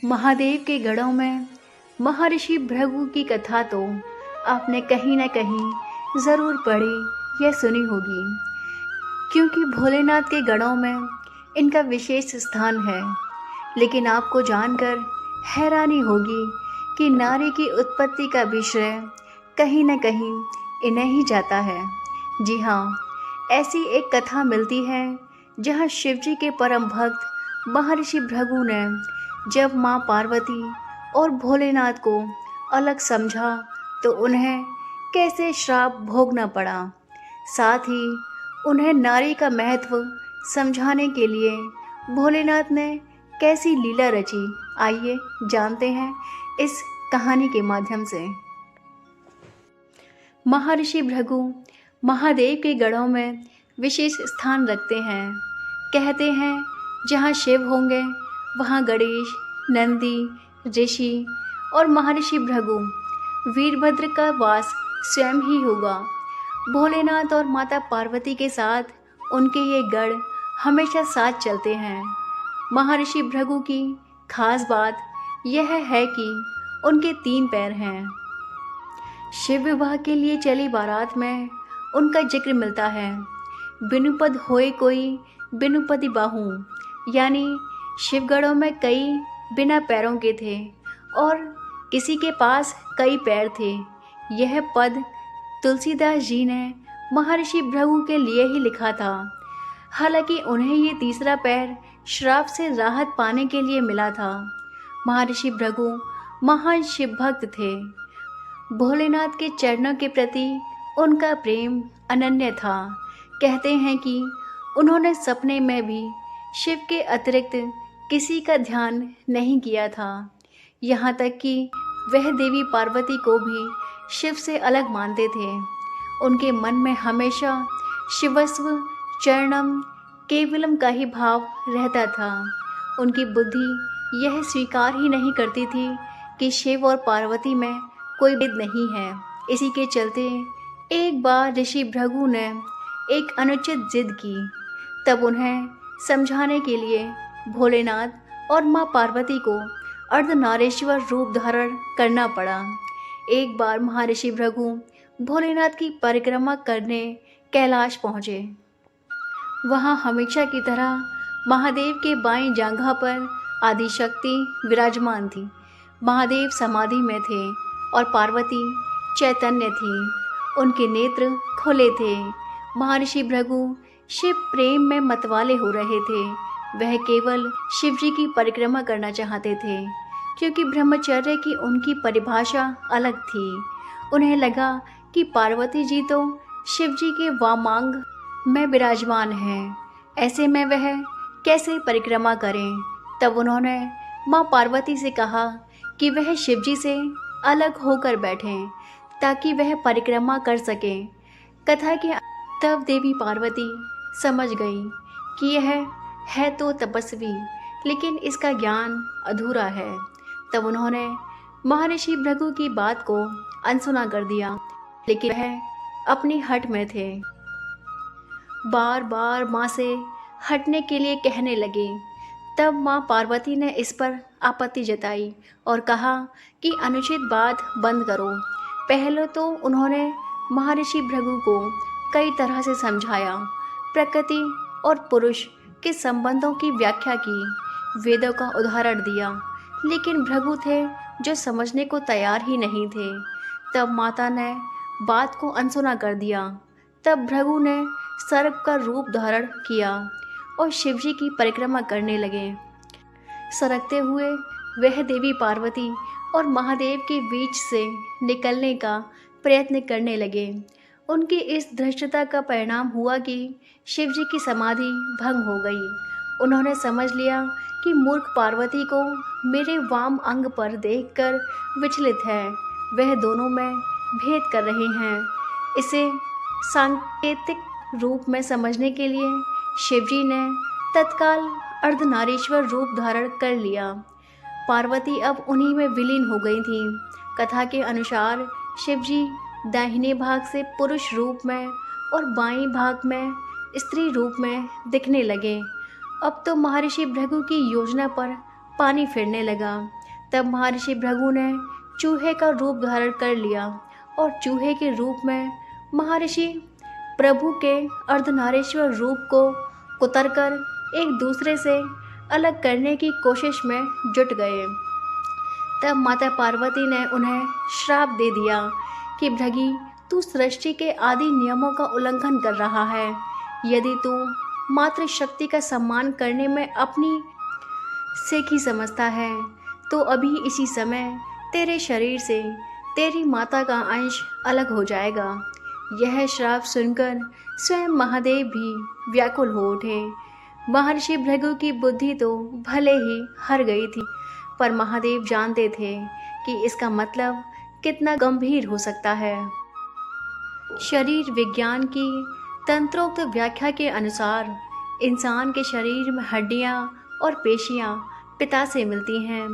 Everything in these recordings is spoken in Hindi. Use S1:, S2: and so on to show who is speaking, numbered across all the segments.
S1: महादेव के गढ़ों में महर्षि भृगु की कथा तो आपने कहीं न कहीं ज़रूर पढ़ी या सुनी होगी, क्योंकि भोलेनाथ के गढ़ों में इनका विशेष स्थान है। लेकिन आपको जानकर हैरानी होगी कि नारी की उत्पत्ति का भी श्रेय कहीं न कहीं इन्हें ही जाता है। जी हाँ, ऐसी एक कथा मिलती है जहाँ शिवजी के परम भक्त महर्षि भृगु ने जब माँ पार्वती और भोलेनाथ को अलग समझा तो उन्हें कैसे श्राप भोगना पड़ा। साथ ही उन्हें नारी का महत्व समझाने के लिए भोलेनाथ ने कैसी लीला रची, आइए जानते हैं इस कहानी के माध्यम से। महर्षि भृगु महादेव के गढ़ों में विशेष स्थान रखते हैं। कहते हैं जहाँ शिव होंगे वहाँ गणेश, नंदी, ऋषि और महर्षि भृगु वीरभद्र का वास स्वयं ही होगा। भोलेनाथ और माता पार्वती के साथ उनके ये गढ़ हमेशा साथ चलते हैं। महर्षि भृगु की खास बात यह है कि उनके 3 पैर हैं। शिव विवाह के लिए चली बारात में उनका जिक्र मिलता है। बिनुपद होए कोई बिनुपति बाहु, यानी शिवगढ़ों में कई बिना पैरों के थे और किसी के पास कई पैर थे। यह पद तुलसीदास जी ने महर्षि भृगु के लिए ही लिखा था। हालांकि उन्हें ये तीसरा पैर श्राप से राहत पाने के लिए मिला था। महर्षि भृगु महान शिव भक्त थे। भोलेनाथ के चरणों के प्रति उनका प्रेम अनन्य था। कहते हैं कि उन्होंने सपने में भी शिव के अतिरिक्त किसी का ध्यान नहीं किया था। यहाँ तक कि वह देवी पार्वती को भी शिव से अलग मानते थे। उनके मन में हमेशा शिवस्व चरणम केवलम का ही भाव रहता था। उनकी बुद्धि यह स्वीकार ही नहीं करती थी कि शिव और पार्वती में कोई भेद नहीं है। इसी के चलते एक बार ऋषि भृगु ने एक अनुचित जिद की। तब उन्हें समझाने के लिए भोलेनाथ और माँ पार्वती को अर्धनारीश्वर रूप धारण करना पड़ा। एक बार महर्षि भृगु भोलेनाथ की परिक्रमा करने कैलाश पहुँचे। वहाँ हमेशा की तरह महादेव के बाएं जांघा पर आदिशक्ति विराजमान थी। महादेव समाधि में थे और पार्वती चैतन्य थी। उनके नेत्र खुले थे। महर्षि भृगु शिव प्रेम में मतवाले हो रहे थे। वह केवल शिवजी की परिक्रमा करना चाहते थे, क्योंकि ब्रह्मचर्य की उनकी परिभाषा अलग थी। उन्हें लगा कि पार्वती जी तो शिवजी के वामांग में विराजमान हैं, ऐसे में वह कैसे परिक्रमा करें। तब उन्होंने माँ पार्वती से कहा कि वह शिवजी से अलग होकर बैठें ताकि वह परिक्रमा कर सकें। कथा के तब देवी पार्वती समझ गई कि यह है तो तपस्वी, लेकिन इसका ज्ञान अधूरा है। तब उन्होंने महर्षि भृगु की बात को अनसुना कर दिया, लेकिन वह अपनी हट में थे। बार बार माँ से हटने के लिए कहने लगे। तब माँ पार्वती ने इस पर आपत्ति जताई और कहा कि अनुचित बात बंद करो। पहले तो उन्होंने महर्षि भृगु को कई तरह से समझाया, प्रकृति और पुरुष के संबंधों की व्याख्या की, वेदों का उदाहरण दिया, लेकिन भृगु थे जो समझने को तैयार ही नहीं थे। तब माता ने बात को अनसुना कर दिया। तब भृगु ने सर्प का रूप धारण किया और शिवजी की परिक्रमा करने लगे। सरकते हुए वह देवी पार्वती और महादेव के बीच से निकलने का प्रयत्न करने लगे। उनकी इस धृष्टता का परिणाम हुआ कि शिवजी की समाधि भंग हो गई। उन्होंने समझ लिया कि मूर्ख पार्वती को मेरे वाम अंग पर देखकर विचलित है, वह दोनों में भेद कर रहे हैं। इसे सांकेतिक रूप में समझने के लिए शिवजी ने तत्काल अर्धनारीश्वर रूप धारण कर लिया। पार्वती अब उन्हीं में विलीन हो गई थी। कथा के अनुसार शिवजी दाहिने भाग से पुरुष रूप में और बाएं भाग में स्त्री रूप में दिखने लगे। अब तो महर्षि भृगु की योजना पर पानी फिरने लगा। तब महर्षि भृगु ने चूहे का रूप धारण कर लिया और चूहे के रूप में महर्षि प्रभु के अर्धनारीश्वर रूप को कुतरकर एक दूसरे से अलग करने की कोशिश में जुट गए। तब माता पार्वती ने उन्हें श्राप दे दिया कि भृगी, तू सृष्टि के आदि नियमों का उल्लंघन कर रहा है। यदि तू मातृशक्ति का सम्मान करने में अपनी सेखी समझता है तो अभी इसी समय तेरे शरीर से तेरी माता का अंश अलग हो जाएगा। यह श्राप सुनकर स्वयं महादेव भी व्याकुल हो उठे। महर्षि भृगु की बुद्धि तो भले ही हर गई थी, पर महादेव जानते थे कि इसका मतलब कितना गंभीर हो सकता है। शरीर विज्ञान की तंत्रोक्त व्याख्या के अनुसार इंसान के शरीर में हड्डियां और पेशियां पिता से मिलती हैं,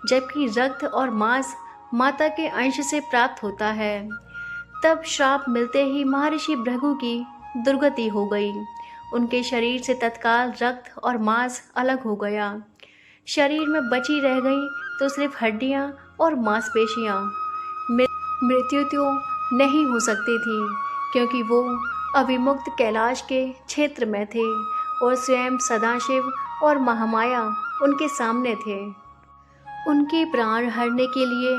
S1: जबकि रक्त और मांस माता के अंश से प्राप्त होता है। तब श्राप मिलते ही महर्षि भृगु की दुर्गति हो गई। उनके शरीर से तत्काल रक्त और मांस अलग हो गया। शरीर में बची रह गई तो सिर्फ हड्डियां और मांसपेशियां। मृत्यु तो नहीं हो सकती थी, क्योंकि वो अविमुक्त कैलाश के क्षेत्र में थे और स्वयं सदाशिव और महामाया उनके सामने थे। उनके प्राण हरने के लिए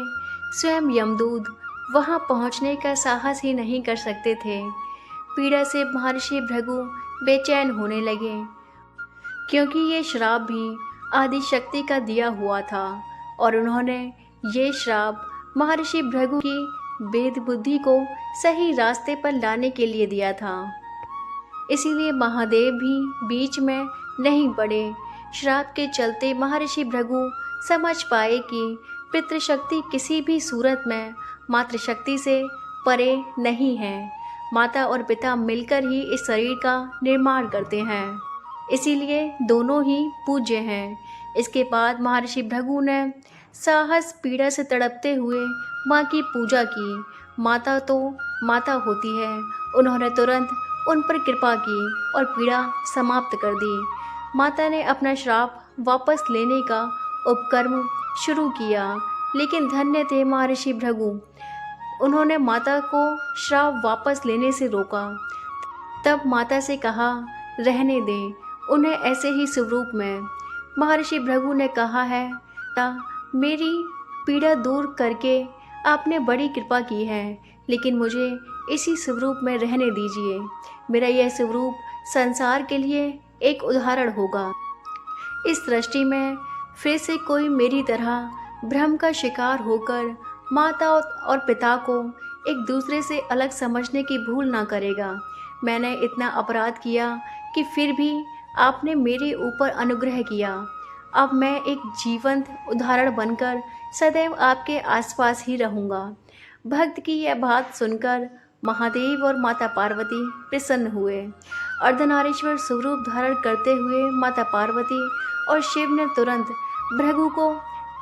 S1: स्वयं यमदूत वहां पहुंचने का साहस ही नहीं कर सकते थे। पीड़ा से महर्षि भृगु बेचैन होने लगे, क्योंकि ये श्राप भी आदिशक्ति का दिया हुआ था और उन्होंने ये श्राप महर्षि भृगु की वेद बुद्धि को सही रास्ते पर लाने के लिए दिया था। इसीलिए महादेव भी बीच में नहीं पड़े। श्राप के चलते महर्षि भृगु समझ पाए कि पितृशक्ति किसी भी सूरत में मातृशक्ति से परे नहीं है। माता और पिता मिलकर ही इस शरीर का निर्माण करते हैं, इसीलिए दोनों ही पूज्य हैं। इसके बाद महर्षि भृगु ने साहस पीड़ा से तड़पते हुए माँ की पूजा की। माता तो माता होती है। उन्होंने तुरंत उन पर कृपा की और पीड़ा समाप्त कर दी। माता ने अपना श्राप वापस लेने का उपक्रम शुरू किया, लेकिन धन्य थे महर्षि भृगु। उन्होंने माता को श्राप वापस लेने से रोका। तब माता से कहा, रहने दें उन्हें ऐसे ही स्वरूप में। महर्षि भृगु ने कहा है, मेरी पीड़ा दूर करके आपने बड़ी कृपा की है, लेकिन मुझे इसी स्वरूप में रहने दीजिए। मेरा यह स्वरूप संसार के लिए एक उदाहरण होगा। इस सृष्टि में फिर से कोई मेरी तरह भ्रम का शिकार होकर माता और पिता को एक दूसरे से अलग समझने की भूल ना करेगा। मैंने इतना अपराध किया कि फिर भी आपने मेरे ऊपर अनुग्रह किया। अब मैं एक जीवंत उदाहरण बनकर सदैव आपके आसपास ही रहूँगा। भक्त की यह बात सुनकर महादेव और माता पार्वती प्रसन्न हुए। अर्धनारीश्वर स्वरूप धारण करते हुए माता पार्वती और शिव ने तुरंत भृगु को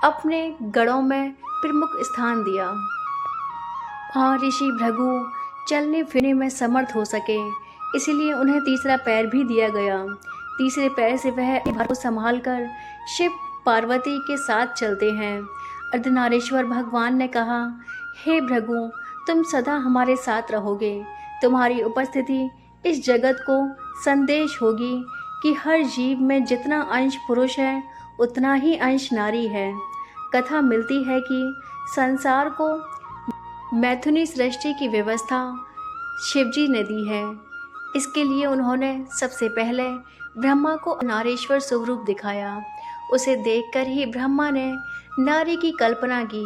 S1: अपने गढ़ों में प्रमुख स्थान दिया। ऋषि भृगु चलने फिरने में समर्थ हो सके, इसलिए उन्हें तीसरा पैर भी दिया गया। तीसरे पैर से वह भार को संभालकर शिव पार्वती के साथ चलते हैं। अर्धनारीश्वर भगवान ने कहा, हे भृगु, तुम सदा हमारे साथ रहोगे। तुम्हारी उपस्थिति इस जगत को संदेश होगी कि हर जीव में जितना अंश पुरुष है उतना ही अंश नारी है। कथा मिलती है कि संसार को मैथुनी सृष्टि की व्यवस्था शिवजी ने दी है। इसके लिए उन्होंने सबसे पहले ब्रह्मा को नारीश्वर स्वरूप दिखाया। उसे देखकर ही ब्रह्मा ने नारी की कल्पना की।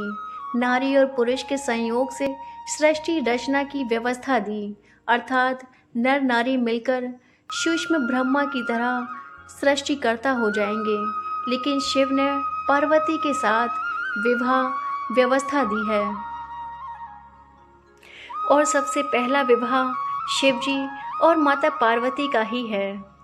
S1: नारी और पुरुष के संयोग से सृष्टि रचना की व्यवस्था दी, अर्थात नर नारी मिलकर सूक्ष्म ब्रह्मा की तरह सृष्टिकर्ता हो जाएंगे। लेकिन शिव ने पार्वती के साथ विवाह व्यवस्था दी है और सबसे पहला विवाह शिवजी और माता पार्वती का ही है।